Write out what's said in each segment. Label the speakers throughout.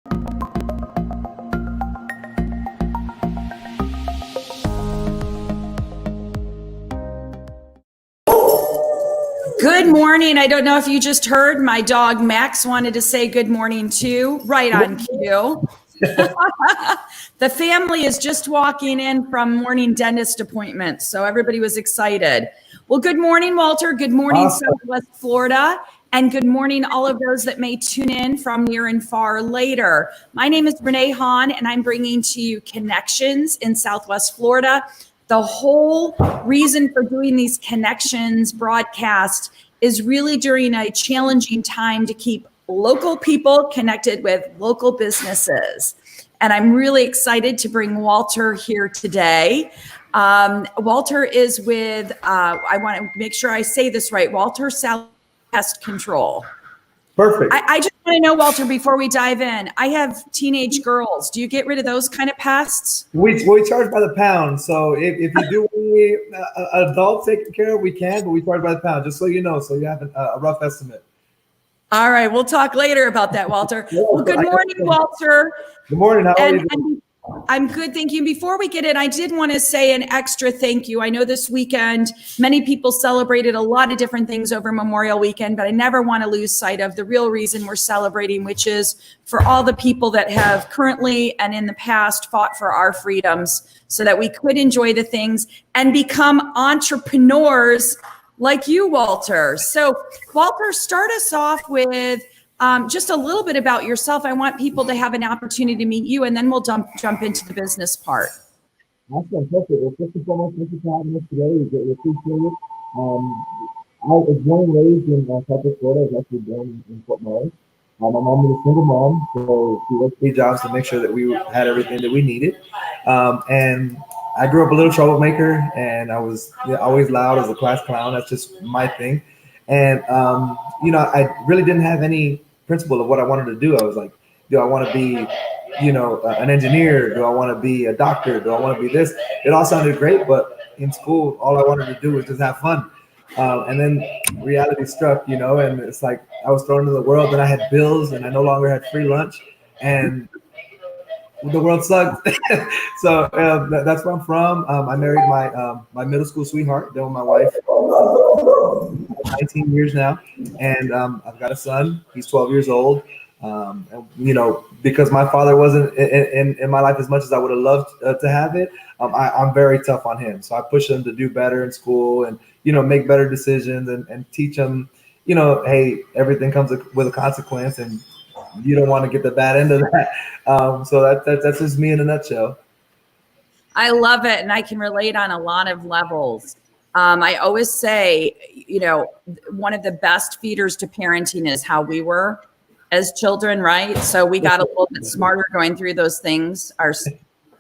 Speaker 1: Good morning. I don't know if you just heard, my dog Max wanted to say good morning too, right on cue. The family is just walking in from morning dentist appointments, so everybody was excited. Well, good morning, Walter. Good morning, Southwest Florida. And good morning, all of those that may tune in from near and far later. My name is Renee Hahn, and I'm bringing to you Connections in Southwest Florida. The whole reason for doing these Connections broadcasts is really during a challenging time to keep local people connected with local businesses. And I'm really excited to bring Walter here today. Walter is with, I want to make sure I say this right, Walter Salazar Pest Control.
Speaker 2: Perfect.
Speaker 1: I just want to know, Walter, before we dive in, I have teenage girls. Do you get rid of those kind of pests?
Speaker 2: We charge by the pound. So if you do need adults taken care of, we can, but we charge by the pound, just so you know, so you have a rough estimate.
Speaker 1: All right. We'll talk later about that, Walter. Well, good morning, Walter.
Speaker 2: Good morning. How are you?
Speaker 1: I'm good, thank you. Before we get in, I did want to say an extra thank you. I know this weekend, many people celebrated a lot of different things over Memorial Weekend, but I never want to lose sight of the real reason we're celebrating, which is for all the people that have currently and in the past fought for our freedoms so that we could enjoy the things and become entrepreneurs like you, Walter. So, Walter, start us off with just a little bit about yourself. I want people to have an opportunity to meet you, and then we'll jump into the business part.
Speaker 2: Awesome, perfect. Well, first and foremost, thank you for having us today. We appreciate it. I was born and raised in Southwest Florida. I was actually born in Fort Myers. My mom was a single mom, so she worked 3 jobs to make sure that we had everything that we needed. And I grew up a little troublemaker, and I was always loud as a class clown. That's just my thing. And, I really didn't have any principle of what I wanted to do. I was like, do I want to be, an engineer? Do I want to be a doctor? Do I want to be this? It all sounded great, but in school, all I wanted to do was just have fun. And then reality struck, and it's like I was thrown into the world, and I had bills, and I no longer had free lunch, and the world sucked. So that's where I'm from. I married my middle school sweetheart, been with my wife 19 years now, and I've got a son. He's 12 years old. And, because my father wasn't in my life as much as I would have loved to have it, I'm very tough on him. So I push him to do better in school and, make better decisions and teach him, hey, everything comes with a consequence, and you don't want to get the bad end of that. So that's just me in a nutshell.
Speaker 1: I love it. And I can relate on a lot of levels. I always say, one of the best feeders to parenting is how we were as children, right? So we got a little bit smarter going through those things.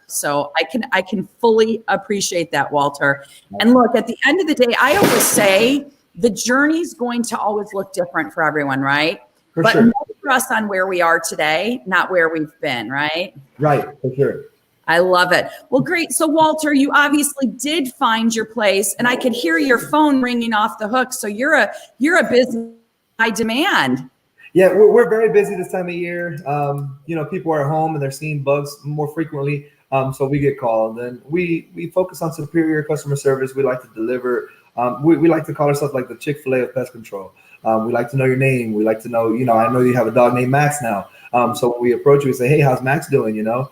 Speaker 1: So I can fully appreciate that, Walter. And look, at the end of the day, I always say the journey's going to always look different for everyone, right? But
Speaker 2: sure.
Speaker 1: Measure us on where we are today, not where we've been, right?
Speaker 2: Right, for sure.
Speaker 1: I love it. Well, great. So, Walter, you obviously did find your place, and I could hear your phone ringing off the hook. So you're a business high demand.
Speaker 2: Yeah, we're very busy this time of year. People are at home and they're seeing bugs more frequently. So we get called, and we focus on superior customer service. We like to deliver. We like to call ourselves like the Chick-fil-A of pest control. We like to know your name. We like to know, I know you have a dog named Max now. So when we approach you, we say, hey, how's Max doing? And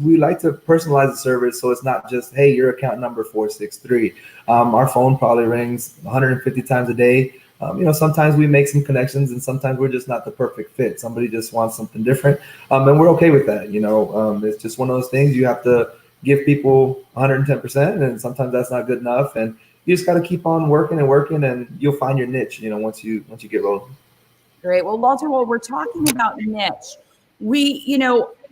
Speaker 2: we like to personalize the service. So it's not just, hey, your account number 463. Our phone probably rings 150 times a day. Sometimes we make some connections, and sometimes we're just not the perfect fit. Somebody just wants something different. And we're okay with that. It's just one of those things. You have to give people 110%, and sometimes that's not good enough. And you just got to keep on working, and you'll find your niche, once you get rolling.
Speaker 1: Great. Well, Walter, while we're talking about niche,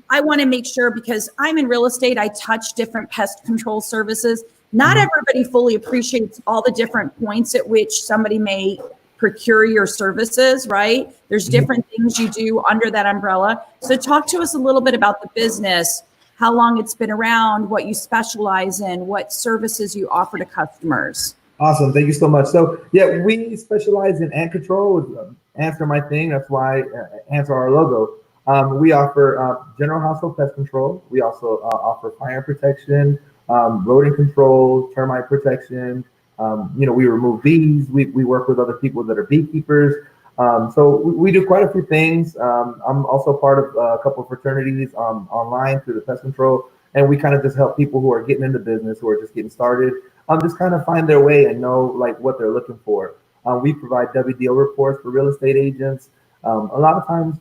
Speaker 1: I want to make sure, because I'm in real estate, I touch different pest control services. Not everybody fully appreciates all the different points at which somebody may procure your services, right? There's different things you do under that umbrella. So talk to us a little bit about the business, how long it's been around, what you specialize in, what services you offer to customers.
Speaker 2: Awesome. Thank you so much. So yeah, we specialize in ant control. Ants are my thing. That's why ants are our logo. We offer general household pest control. We also offer fire protection, rodent control, termite protection. We remove bees. We work with other people that are beekeepers. So we do quite a few things. I'm also part of a couple of fraternities online through the pest control, and we kind of just help people who are getting into business, who are just getting started, just kind of find their way and know like what they're looking for. We provide WDO reports for real estate agents. A lot of times,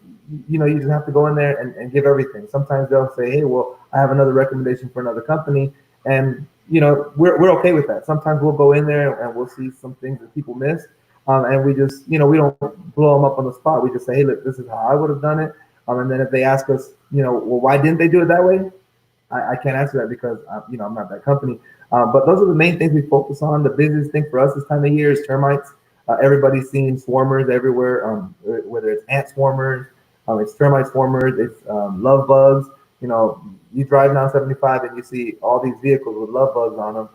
Speaker 2: you just have to go in there and give everything. Sometimes they'll say, hey, well, I have another recommendation for another company. And, we're okay with that. Sometimes we'll go in there and we'll see some things that people miss. And we just, we don't blow them up on the spot. We just say, hey, look, this is how I would have done it. And then if they ask us, well, why didn't they do it that way? I can't answer that because, I'm not that company. But those are the main things we focus on. The busiest thing for us this time of year is termites. Everybody's seeing swarmers everywhere, whether it's ant swarmers, it's termite swarmers, it's love bugs. You drive down 75 and you see all these vehicles with love bugs on them.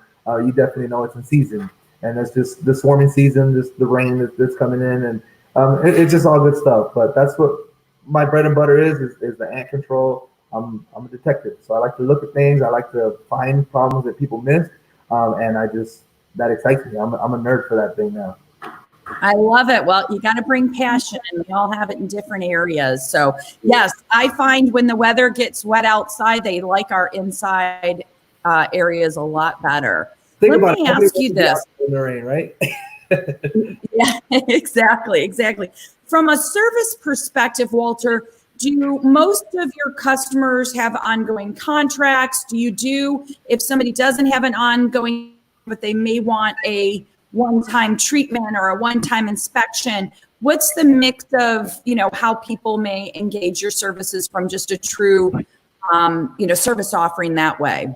Speaker 2: You definitely know it's in season. And it's just the swarming season, just the rain that's coming in. And it's just all good stuff. But that's what my bread and butter is the ant control. I'm a detective. So I like to look at things. I like to find problems that people miss. And that excites me. I'm a nerd for that thing now.
Speaker 1: I love it. Well, you got to bring passion, and we all have it in different areas. So yes, I find when the weather gets wet outside, they like our inside areas a lot better. Let me ask you this.
Speaker 2: In the rain, right?
Speaker 1: Yeah, exactly. From a service perspective, Walter, do most of your customers have ongoing contracts? If somebody doesn't have an ongoing, but they may want a one-time treatment or a one-time inspection, what's the mix of, how people may engage your services from just a true, service offering that way?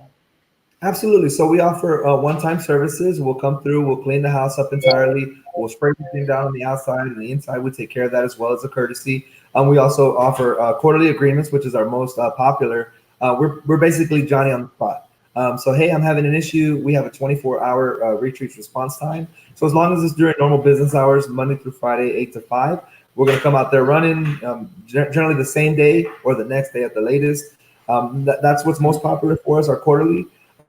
Speaker 2: Absolutely. So we offer one-time services. We'll come through, we'll clean the house up entirely, we'll spray everything down on the outside, and the inside we take care of that as well as a courtesy. We also offer quarterly agreements, which is our most popular. We're basically Johnny on the spot. So, hey, I'm having an issue. We have a 24-hour retreat response time. So as long as it's during normal business hours, Monday through Friday, 8 to 5, we're going to come out there running generally the same day or the next day at the latest. That's what's most popular for us, our quarterly.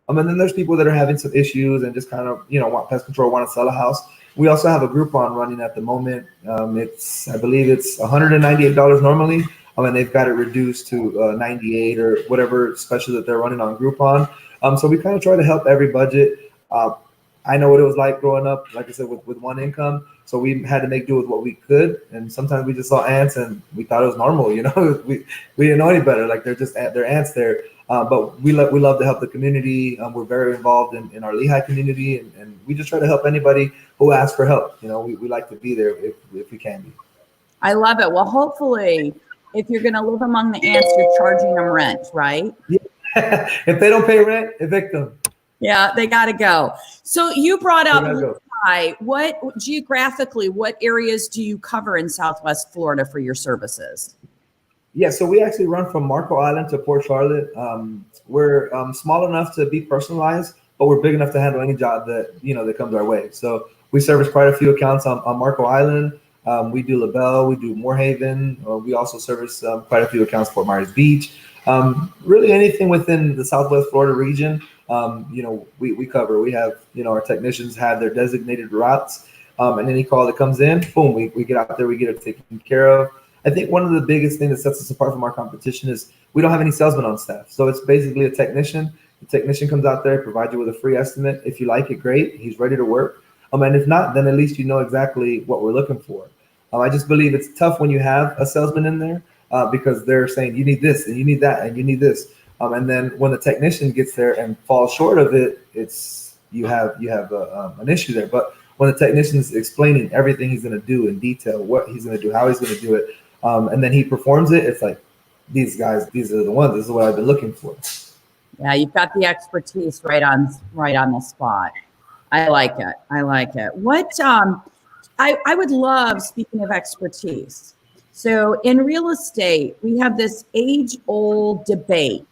Speaker 2: And then there's people that are having some issues and just kind of, want pest control, want to sell a house. We also have a Groupon running at the moment. I believe it's $198 normally. And they've got it reduced to 98 or whatever special that they're running on Groupon. So we kind of try to help every budget. I know what it was like growing up, like I said, with one income. So we had to make do with what we could. And sometimes we just saw ants and we thought it was normal, we didn't know any better. Like they're ants there. But we love to help the community. We're very involved in our Lehigh community, and we just try to help anybody who asks for help. We like to be there if we can be.
Speaker 1: I love it. Well, hopefully, if you're going to live among the ants, you're charging them rent, right?
Speaker 2: Yeah. If they don't pay rent, evict them.
Speaker 1: Yeah, they got to go. So you brought up Lehigh. Geographically, what areas do you cover in Southwest Florida for your services?
Speaker 2: Yeah, so we actually run from Marco Island to Port Charlotte. We're small enough to be personalized, but we're big enough to handle any job that comes our way. So we service quite a few accounts on Marco Island. We do LaBelle, we do Moorhaven. We also service quite a few accounts Fort Myers Beach. Really anything within the Southwest Florida region, we cover. We have, our technicians have their designated routes, and any call that comes in, boom, we get out there, we get it taken care of. I think one of the biggest things that sets us apart from our competition is we don't have any salesmen on staff. So it's basically a technician. The technician comes out there, provides you with a free estimate. If you like it, great. He's ready to work. And if not, then at least you know exactly what we're looking for. I just believe it's tough when you have a salesman in there because they're saying you need this and you need that and you need this. And then when the technician gets there and falls short of it, you have an issue there. But when the technician is explaining everything he's going to do in detail, what he's going to do, how he's going to do it, and then he performs it, it's like, these guys, these are the ones. This is what I've been looking for.
Speaker 1: Yeah, you've got the expertise right on the spot. I like it. What I would love, speaking of expertise. So in real estate, we have this age-old debate.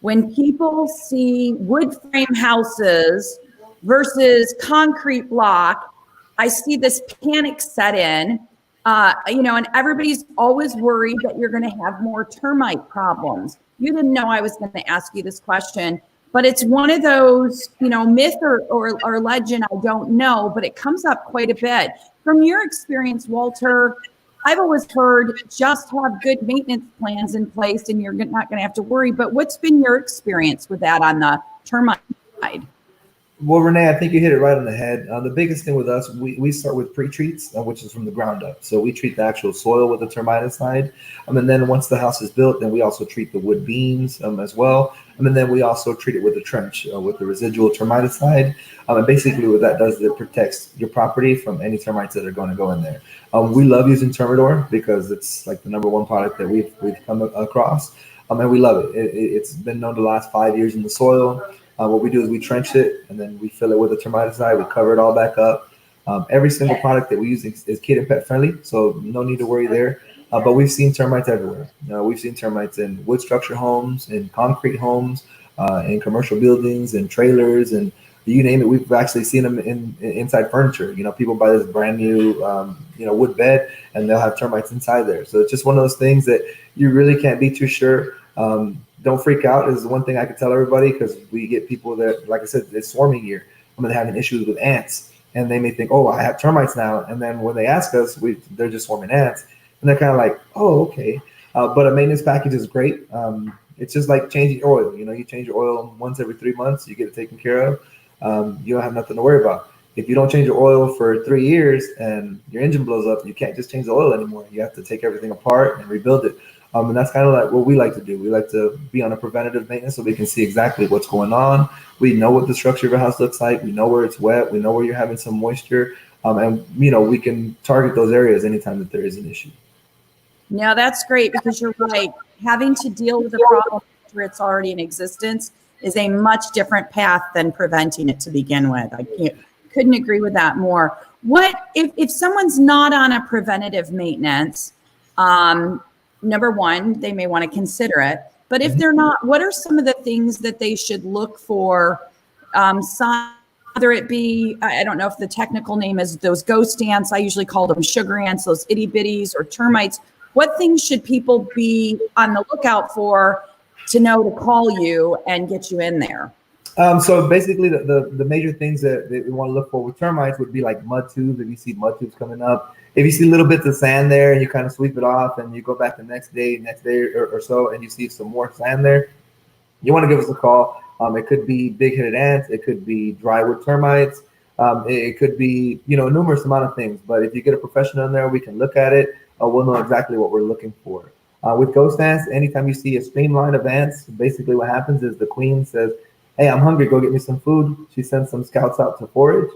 Speaker 1: When people see wood frame houses versus concrete block, I see this panic set in. And everybody's always worried that you're going to have more termite problems. You didn't know I was going to ask you this question, but it's one of those, myth or legend, I don't know, but it comes up quite a bit. From your experience, Walter, I've always heard just have good maintenance plans in place and you're not going to have to worry. But what's been your experience with that on the termite side?
Speaker 2: Well, Renee, I think you hit it right on the head. The biggest thing with us, we start with pre-treats, which is from the ground up. So we treat the actual soil with the termiticide. And then once the house is built, then we also treat the wood beams as well. And then we also treat it with a trench with the residual termiticide. And basically what that does is it protects your property from any termites that are going to go in there. We love using Termidor because it's like the #1 product that we've come across. And we love it. It's been known to last 5 years in the soil. What we do is we trench it and then we fill it with a termiticide. We cover it all back up. Every single product that we use is kid and pet friendly, so no need to worry there. But we've seen termites everywhere. We've seen termites in wood structure homes, in concrete homes, in commercial buildings, in trailers, and you name it. We've actually seen them inside furniture. People buy this brand new, wood bed, and they'll have termites inside there. So it's just one of those things that you really can't be too sure. Don't freak out is one thing I can tell everybody, because we get people that, like I said, it's swarming here. They're having issues with ants, and they may think, oh, I have termites now. And then when they ask us, they're just swarming ants. And they're kind of like, oh, okay. But a maintenance package is great. It's just like changing oil. You change your oil once every 3 months, you get it taken care of. You don't have nothing to worry about. If you don't change your oil for 3 years and your engine blows up, you can't just change the oil anymore. You have to take everything apart and rebuild it. And that's kind of like what we like to do. We like to be on a preventative maintenance so we can see exactly what's going on. We know what the structure of your house looks like. We know where it's wet. We know where you're having some moisture. And we can target those areas anytime that there is an issue.
Speaker 1: Now that's great, because you're right. Having to deal with the problem after it's already in existence is a much different path than preventing it to begin with. I couldn't agree with that more. What if someone's not on a preventative maintenance? Number one, they may want to consider it. But if they're not, what are some of the things that they should look for? Whether it be, I don't know if the technical name is those ghost ants. I usually call them sugar ants, those itty bitties, or termites. What things should people be on the lookout for to know to call you and get you in there?
Speaker 2: So basically the major things that we want to look for with termites would be like mud tubes. If you see mud tubes coming up, if you see little bits of sand there and you kind of sweep it off and you go back the next day or so and you see some more sand there, you want to give us a call. It could be big-headed ants. It could be drywood termites. It could be, numerous amount of things. But if you get a professional in there, we can look at it. We'll know exactly what we're looking for. With ghost ants, anytime you see a streamline of ants, basically what happens is the queen says, hey, I'm hungry, go get me some food. She sends some scouts out to forage.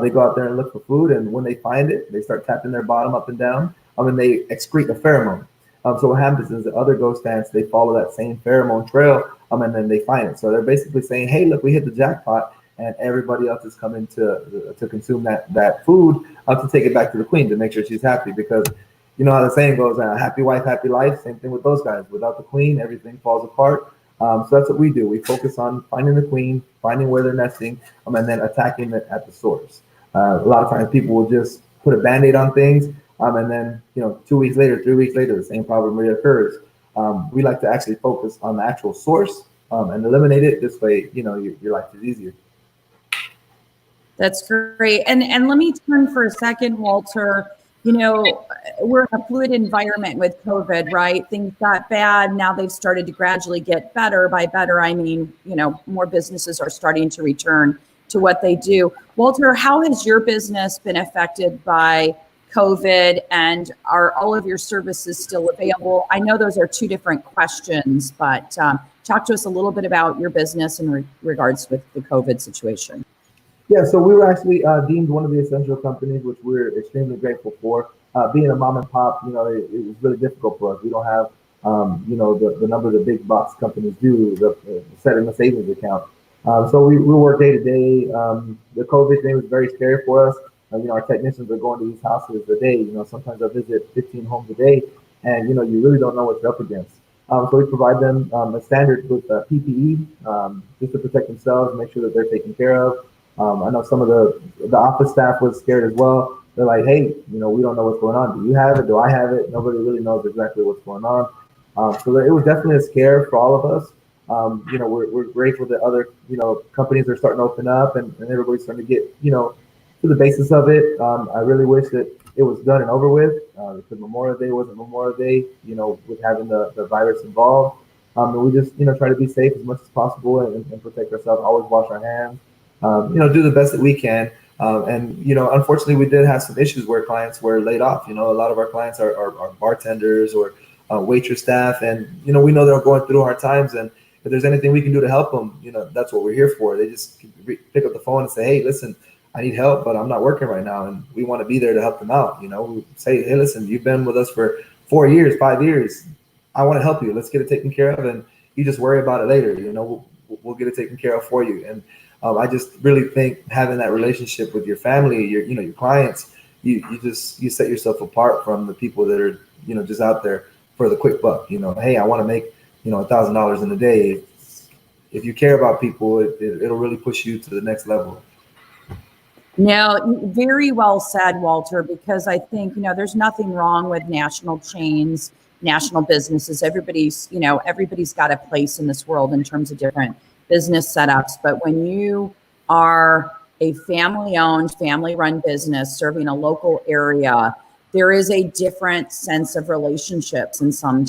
Speaker 2: They go out there and look for food, and when they find it, they start tapping their bottom up and down, and they excrete a pheromone. So what happens is the other ghost ants, they follow that same pheromone trail, and then they find it. So they're basically saying, hey, look, we hit the jackpot, and everybody else is coming to consume that food to take it back to the queen to make sure she's happy, because you know how the saying goes, happy wife, happy life. Same thing with those guys. Without the queen, everything falls apart. So that's what we do. We focus on finding the queen, finding where they're nesting, and then attacking it at the source. A lot of times people will just put a Band-Aid on things, and then 2 weeks later, 3 weeks later, the same problem reoccurs. We like to actually focus on the actual source and eliminate it. This way, your life is easier.
Speaker 1: That's great. And let me turn for a second, Walter. We're in a fluid environment with COVID, right? Things got bad. Now they've started to gradually get better. By better, I mean, more businesses are starting to return to what they do. Walter, how has your business been affected by COVID, and are all of your services still available? I know those are two different questions, but talk to us a little bit about your business in regards with the COVID situation.
Speaker 2: Yeah, so we were actually deemed one of the essential companies, which we're extremely grateful for. Being a mom and pop, it was really difficult for us. We don't have, the number the big box companies do, the set in the savings account. So we work day to day. The COVID thing was very scary for us. Our technicians are going to these houses a day. Sometimes I visit 15 homes a day, and you really don't know what you're up against. So we provide them a standard with PPE just to protect themselves, make sure that they're taken care of. I know some of the office staff was scared as well. they're like, hey, we don't know what's going on. Do you have it? Do I have it? Nobody really knows exactly what's going on. So it was definitely a scare for all of us. We're grateful that other, companies are starting to open up, and everybody's starting to get, to the basis of it. I really wish that it was done and over with, because Memorial Day wasn't Memorial Day, with having the virus involved. And we just, try to be safe as much as possible, and protect ourselves, always wash our hands, do the best that we can. Unfortunately, we did have some issues where clients were laid off. A lot of our clients are bartenders or waitress staff, and we know they're going through hard times. And if there's anything we can do to help them, that's what we're here for. They just pick up the phone and say, "Hey, listen, I need help, but I'm not working right now," and we want to be there to help them out. We say, "Hey, listen, you've been with us for 4 years, 5 years. I want to help you. Let's get it taken care of, and you just worry about it later. We'll get it taken care of for you." And I just really think having that relationship with your family, your clients, you set yourself apart from the people that are just out there for the quick buck. Hey, I want to make $1,000 in a day. If you care about people, it'll really push you to the next level.
Speaker 1: Now, very well said, Walter, because I think, there's nothing wrong with national chains, national businesses. Everybody's got a place in this world in terms of different business setups. But when you are a family-owned, family-run business serving a local area, there is a different sense of relationships in some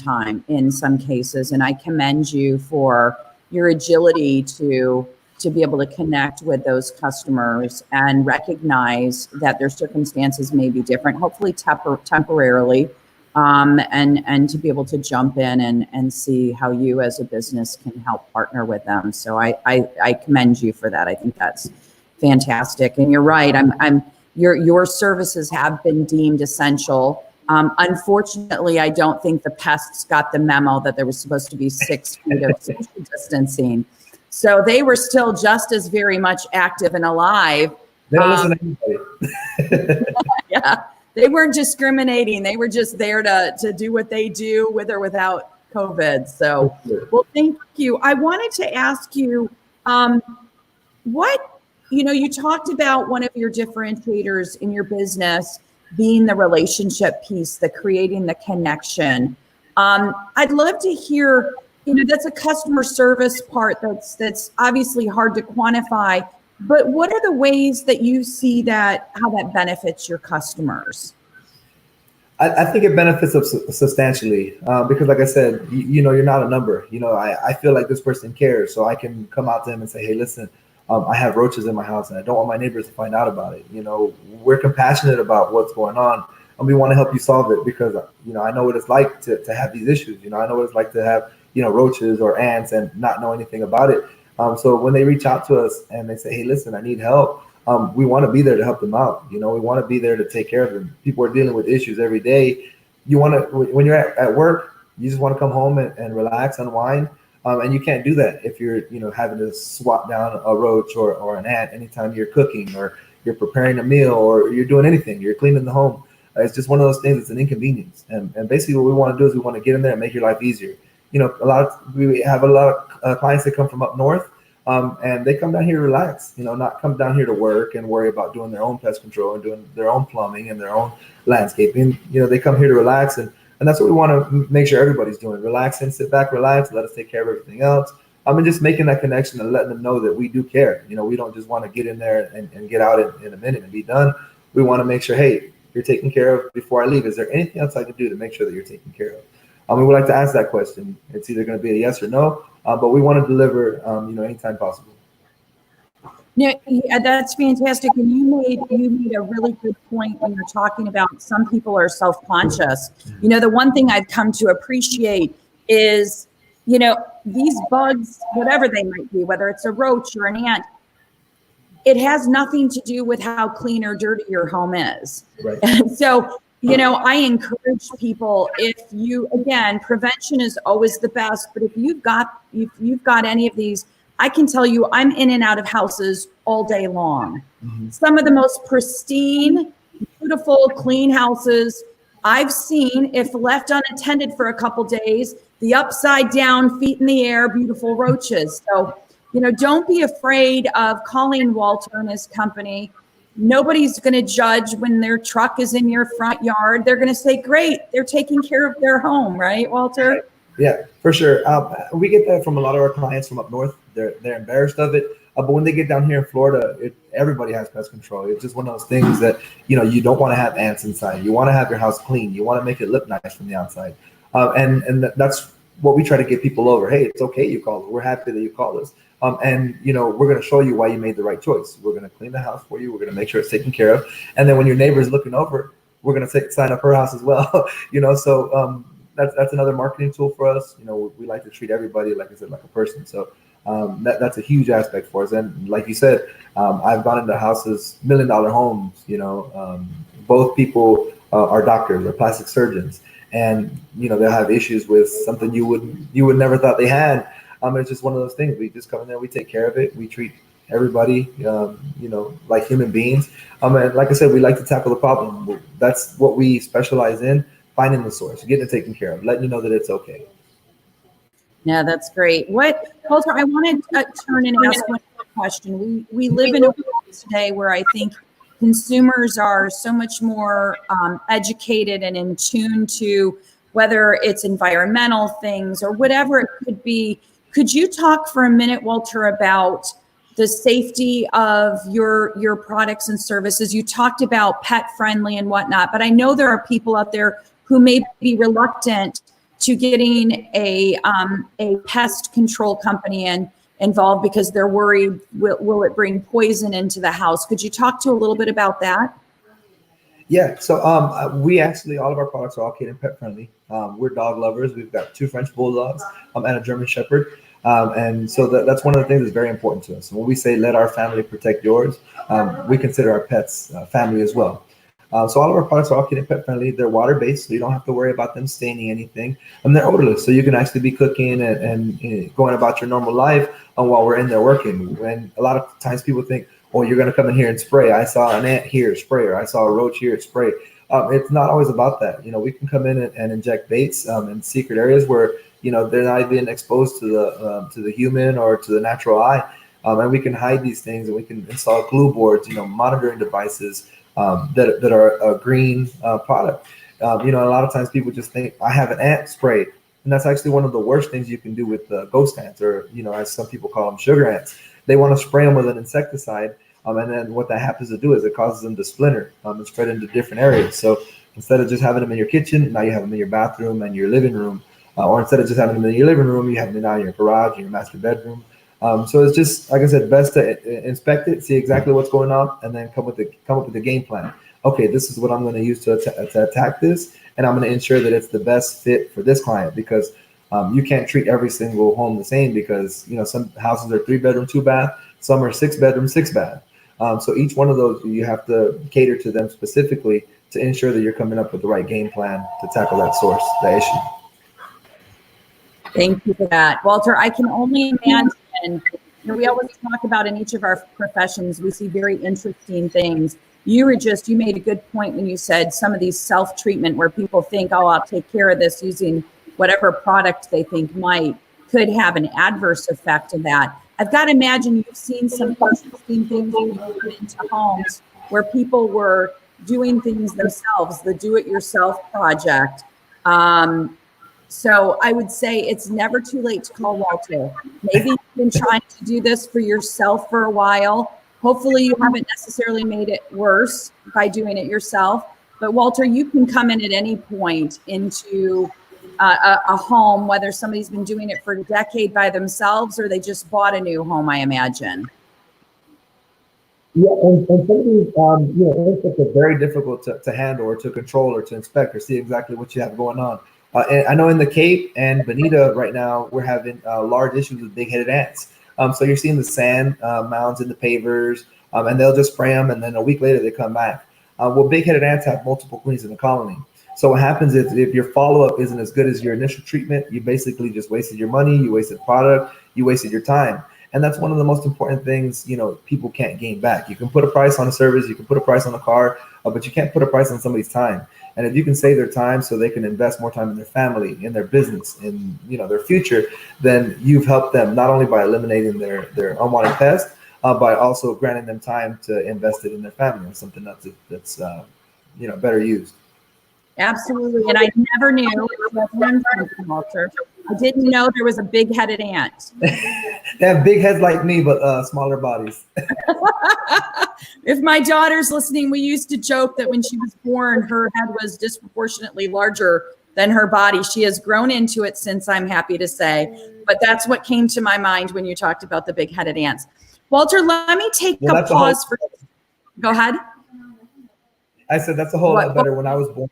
Speaker 1: cases. And I commend you for your agility to be able to connect with those customers and recognize that their circumstances may be different, hopefully temporarily, and to be able to jump in and see how you as a business can help partner with them. So I commend you for that. I think that's fantastic. And you're right. Your services have been deemed essential. Unfortunately, I don't think the pests got the memo that there was supposed to be 6 feet of social distancing. So they were still just as very much active and alive.
Speaker 2: They don't listen to anybody.
Speaker 1: Yeah, they weren't discriminating. They were just there to do what they do with or without COVID. So, well, thank you. I wanted to ask you, you talked about one of your differentiators in your business being the relationship piece, the creating the connection. I'd love to hear, that's a customer service part that's obviously hard to quantify, but what are the ways that you see how that benefits your customers?
Speaker 2: I think it benefits us substantially, because like I said, you're not a number. I feel like this person cares, so I can come out to them and say, "Hey, listen, I have roaches in my house and I don't want my neighbors to find out about it." We're compassionate about what's going on, and we want to help you solve it because, I know what it's like to have these issues. I know what it's like to have, roaches or ants and not know anything about it. So when they reach out to us and they say, "Hey, listen, I need help," we want to be there to help them out. We want to be there to take care of them. People are dealing with issues every day. When you're at work, you just want to come home and relax, unwind. And you can't do that if you're, having to swat down a roach or an ant anytime you're cooking or you're preparing a meal or you're doing anything, you're cleaning the home. It's just one of those things. It's an inconvenience. And basically what we want to do is we want to get in there and make your life easier. We have a lot of clients that come from up north, and they come down here to relax, not come down here to work and worry about doing their own pest control and doing their own plumbing and their own landscaping. They come here to relax, and that's what we want to make sure everybody's doing. Relax and sit back, relax, let us take care of everything else. And just making that connection and letting them know that we do care. We don't just want to get in there and get out in a minute and be done. We want to make sure, hey, you're taken care of before I leave. Is there anything else I can do to make sure that you're taken care of? We would like to ask that question. It's either going to be a yes or no, but we want to deliver, anytime possible.
Speaker 1: Yeah, that's fantastic. And you made a really good point when you're talking about some people are self-conscious. The one thing I've come to appreciate is, these bugs, whatever they might be, whether it's a roach or an ant, it has nothing to do with how clean or dirty your home is.
Speaker 2: Right.
Speaker 1: And so, I encourage people, prevention is always the best, but if you've got any of these, I can tell you I'm in and out of houses all day long. Mm-hmm. Some of the most pristine, beautiful, clean houses I've seen, if left unattended for a couple days, the upside down, feet in the air, beautiful roaches. So, don't be afraid of calling Walter and his company. Nobody's going to judge when their truck is in your front yard. They're going to say, great, they're taking care of their home, right, Walter?
Speaker 2: Yeah, for sure. We get that from a lot of our clients from up north. They're embarrassed of it. But when they get down here in Florida, everybody has pest control. It's just one of those things that, you don't want to have ants inside. You want to have your house clean. You want to make it look nice from the outside. And that's what we try to get people over. Hey, it's okay you called us. We're happy that you called us. And we're going to show you why you made the right choice. We're going to clean the house for you. We're going to make sure it's taken care of. And then when your neighbor is looking over, we're going to sign up her house as well. So that's another marketing tool for us. We like to treat everybody, like I said, like a person. So that's a huge aspect for us. And like you said, I've gone into houses, $1 million homes. Both people are doctors or plastic surgeons, and they'll have issues with something you would never thought they had. It's just one of those things. We just come in there, we take care of it, we treat everybody, like human beings. And like I said, we like to tackle the problem. That's what we specialize in: finding the source, getting it taken care of, letting you know that it's okay.
Speaker 1: Yeah, that's great. Walter, I wanted to turn and ask one question. We live in a world today where I think consumers are so much more educated and in tune to whether it's environmental things or whatever it could be. Could you talk for a minute, Walter, about the safety of your products and services? You talked about pet friendly and whatnot, but I know there are people out there who may be reluctant to getting a pest control company involved because they're worried, will it bring poison into the house? Could you talk to a little bit about that?
Speaker 2: Yeah, so we actually, all of our products are all kid and pet friendly. We're dog lovers. We've got 2 French bulldogs and a German Shepherd. And so that's one of the things that's very important to us. When we say let our family protect yours, we consider our pets family as well. So all of our products are all kid and pet friendly. They're water based, so you don't have to worry about them staining anything. And they're odorless, so you can actually be cooking and going about your normal life while we're in there working. When a lot of times people think, oh, you're going to come in here and spray. I saw an ant here, spray, or I saw a roach here, spray. It's not always about that. We can come in and inject baits in secret areas where they're not even exposed to the human or to the natural eye, and we can hide these things, and we can install glue boards, monitoring devices that are a green product. A lot of times people just think I have an ant spray, and that's actually one of the worst things you can do with ghost ants, or as some people call them, sugar ants. They want to spray them with an insecticide. And then what that happens to do is it causes them to splinter and spread into different areas. So instead of just having them in your kitchen, now you have them in your bathroom and your living room. Or instead of just having them in your living room, you have them now in your garage, in your master bedroom. So it's just, like I said, best to inspect it, see exactly what's going on, and then come up with a game plan. Okay, this is what I'm going to use to attack this, and I'm going to ensure that it's the best fit for this client, because you can't treat every single home the same, because some houses are 3-bedroom, 2-bath, some are 6-bedroom, 6-bath. So each one of those, you have to cater to them specifically to ensure that you're coming up with the right game plan to tackle that source, that issue.
Speaker 1: Thank you for that. Walter, I can only imagine, we always talk about in each of our professions, we see very interesting things. You made a good point when you said some of these self-treatment where people think, oh, I'll take care of this using whatever product they think could have an adverse effect of that. I've got to imagine you've seen some interesting things when you put into homes where people were doing things themselves, the do-it-yourself project. So I would say it's never too late to call Walter. Maybe you've been trying to do this for yourself for a while. Hopefully you haven't necessarily made it worse by doing it yourself. But Walter, you can come in at any point into a home, whether somebody's been doing it for a decade by themselves or they just bought a new home, I imagine.
Speaker 2: Yeah, and some of these, insects are very difficult to handle or to control or to inspect or see exactly what you have going on. And I know in the Cape and Bonita right now, we're having large issues with big-headed ants. So you're seeing the sand mounds in the pavers, and they'll just spray them, and then a week later they come back. Well, big-headed ants have multiple queens in the colony. So what happens is if your follow-up isn't as good as your initial treatment, you basically just wasted your money, you wasted product, you wasted your time. And that's one of the most important things, people can't gain back. You can put a price on a service, you can put a price on a car, but you can't put a price on somebody's time. And if you can save their time so they can invest more time in their family, in their business, in their future, then you've helped them not only by eliminating their unwanted pests, but also granting them time to invest it in their family or something that's better used.
Speaker 1: Absolutely. And I never knew it was Walter. I didn't know there was a big-headed ant.
Speaker 2: They have big heads like me, but smaller bodies.
Speaker 1: If my daughter's listening, we used to joke that when she was born, her head was disproportionately larger than her body. She has grown into it since, I'm happy to say. But that's what came to my mind when you talked about the big-headed ants. Walter, let me take a pause for. Go ahead.
Speaker 2: I said that's a whole lot better. When I was born,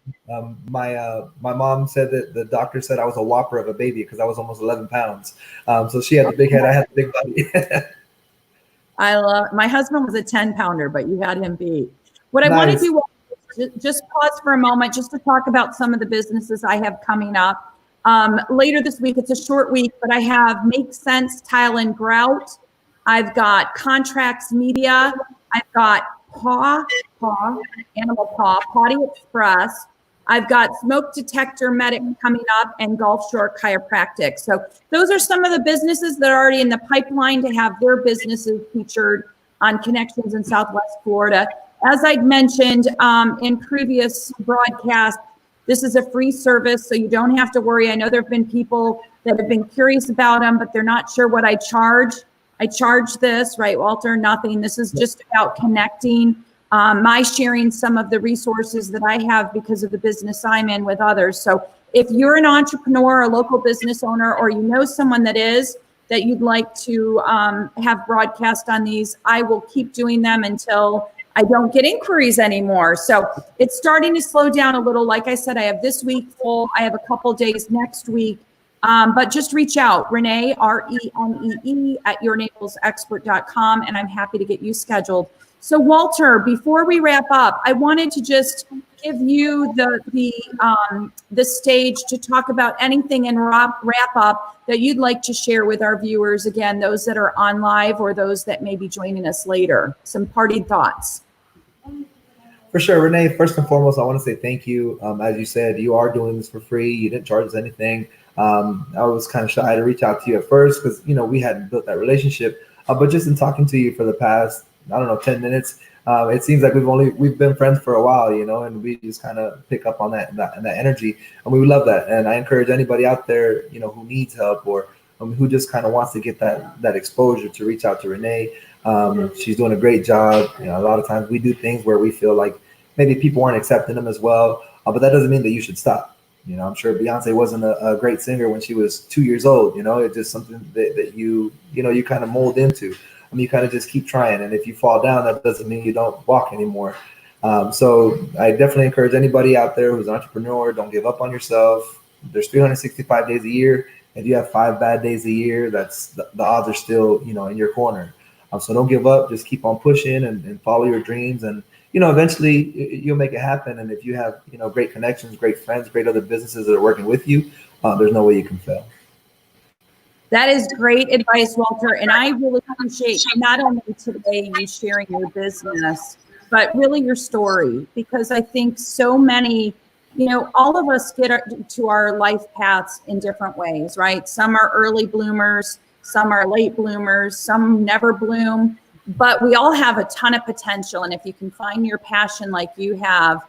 Speaker 2: my mom said that the doctor said I was a whopper of a baby because I was almost 11 pounds. So she had the big head, I had the big body.
Speaker 1: I love. My husband was a 10-pounder, but you had him beat. What I want to do is just pause for a moment, just to talk about some of the businesses I have coming up later this week. It's a short week, but I have Make Sense Tile and Grout. I've got Contracts Media. I've got Animal Paw, Potty Express. I've got Smoke Detector Medic coming up and Gulf Shore Chiropractic. So those are some of the businesses that are already in the pipeline to have their businesses featured on Connections in Southwest Florida. As I'd mentioned in previous broadcasts, this is a free service, so you don't have to worry. I know there have been people that have been curious about them, but they're not sure what I charge. I charge this, right, Walter? Nothing. This is just about connecting, my sharing some of the resources that I have because of the business I'm in with others. So if you're an entrepreneur, a local business owner, or you know someone that you'd like to have broadcast on these, I will keep doing them until I don't get inquiries anymore. So it's starting to slow down a little. Like I said, I have this week full. I have a couple days next week. But just reach out, Renee, RENEE at yournaplesexpert.com, and I'm happy to get you scheduled. So Walter, before we wrap up, I wanted to just give you the stage to talk about anything and wrap up that you'd like to share with our viewers. Again, those that are on live or those that may be joining us later. Some parting thoughts.
Speaker 2: For sure, Renee, first and foremost, I want to say thank you. As you said, you are doing this for free. You didn't charge us anything. I was kind of shy to reach out to you at first because, we hadn't built that relationship. But just in talking to you for the past, 10 minutes, it seems like we've been friends for a while, and we just kind of pick up on that energy, and we would love that. And I encourage anybody out there, who needs help or who just kind of wants to get that exposure to reach out to Renee. She's doing a great job. A lot of times we do things where we feel like maybe people aren't accepting them as well, but that doesn't mean that you should stop. I'm sure Beyonce wasn't a great singer when she was 2 years old. It's just something that you kind of mold into. You kind of just keep trying. And if you fall down, that doesn't mean you don't walk anymore. So I definitely encourage anybody out there who's an entrepreneur, don't give up on yourself. There's 365 days a year. If you have 5 bad days a year, that's the odds are still, in your corner. So don't give up. Just keep on pushing and follow your dreams. And, eventually you'll make it happen. And if you have, great connections, great friends, great other businesses that are working with you, there's no way you can fail.
Speaker 1: That is great advice, Walter. And I really appreciate not only today you sharing your business, but really your story, because I think so many, all of us get to our life paths in different ways, right? Some are early bloomers, some are late bloomers, some never bloom, but we all have a ton of potential. And if you can find your passion like you have,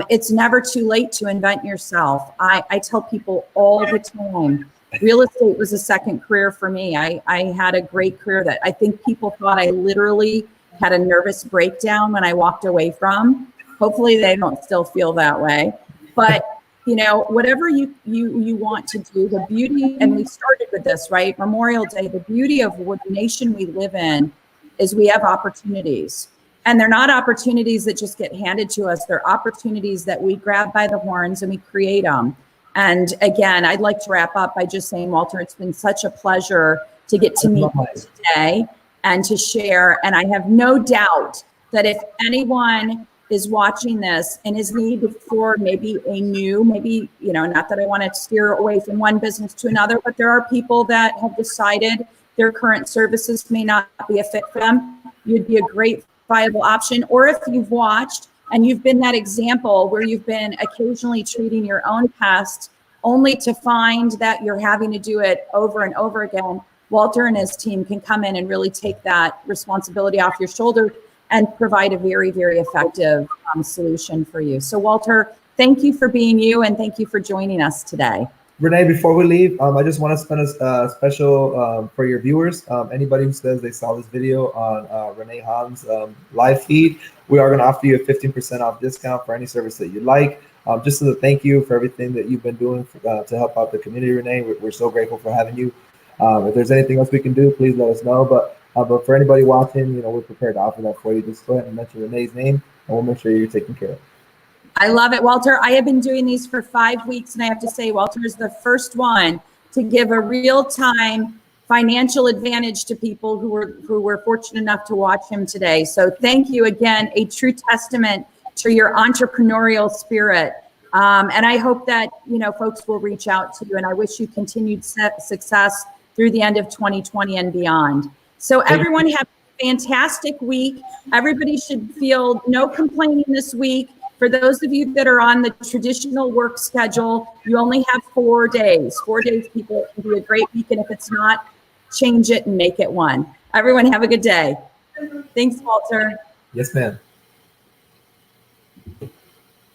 Speaker 1: it's never too late to invent yourself. I tell people all the time, real estate was a second career for me. I had a great career that I think people thought I literally had a nervous breakdown when I walked away from. Hopefully they don't still feel that way. But, whatever you want to do, the beauty, and we started with this, right? Memorial Day, the beauty of what nation we live in is we have opportunities. And they're not opportunities that just get handed to us. They're opportunities that we grab by the horns and we create them. And again, I'd like to wrap up by just saying, Walter, it's been such a pleasure to get to meet you today and to share. And I have no doubt that if anyone is watching this and is needed for maybe not that I want to steer away from one business to another, but there are people that have decided their current services may not be a fit for them. You'd be a great viable option. Or if you've watched and you've been that example where you've been occasionally treating your own pest only to find that you're having to do it over and over again, Walter and his team can come in and really take that responsibility off your shoulder and provide a very, very effective solution for you. So Walter, thank you for being you, and thank you for joining us today.
Speaker 2: Renee, before we leave, I just want to spend a special for your viewers. Anybody who says they saw this video on Renee Hahn's live feed, we are going to offer you a 15% off discount for any service that you like. Just as a thank you for everything that you've been doing to help out the community, Renee. We're so grateful for having you. If there's anything else we can do, please let us know. But for anybody watching, we're prepared to offer that for you. Just go ahead and mention Renee's name, and we'll make sure you're taken care of.
Speaker 1: I love it, Walter. I have been doing these for 5 weeks, and I have to say, Walter is the first one to give a real-time financial advantage to people who were fortunate enough to watch him today. So thank you again, a true testament to your entrepreneurial spirit. And I hope that, folks will reach out to you, and I wish you continued success through the end of 2020 and beyond. So everyone have a fantastic week. Everybody should feel no complaining this week. For those of you that are on the traditional work schedule, you only have 4 days. 4 days, people, it can be a great week. And if it's not, change it and make it one. Everyone have a good day. Thanks, Walter.
Speaker 2: Yes, ma'am.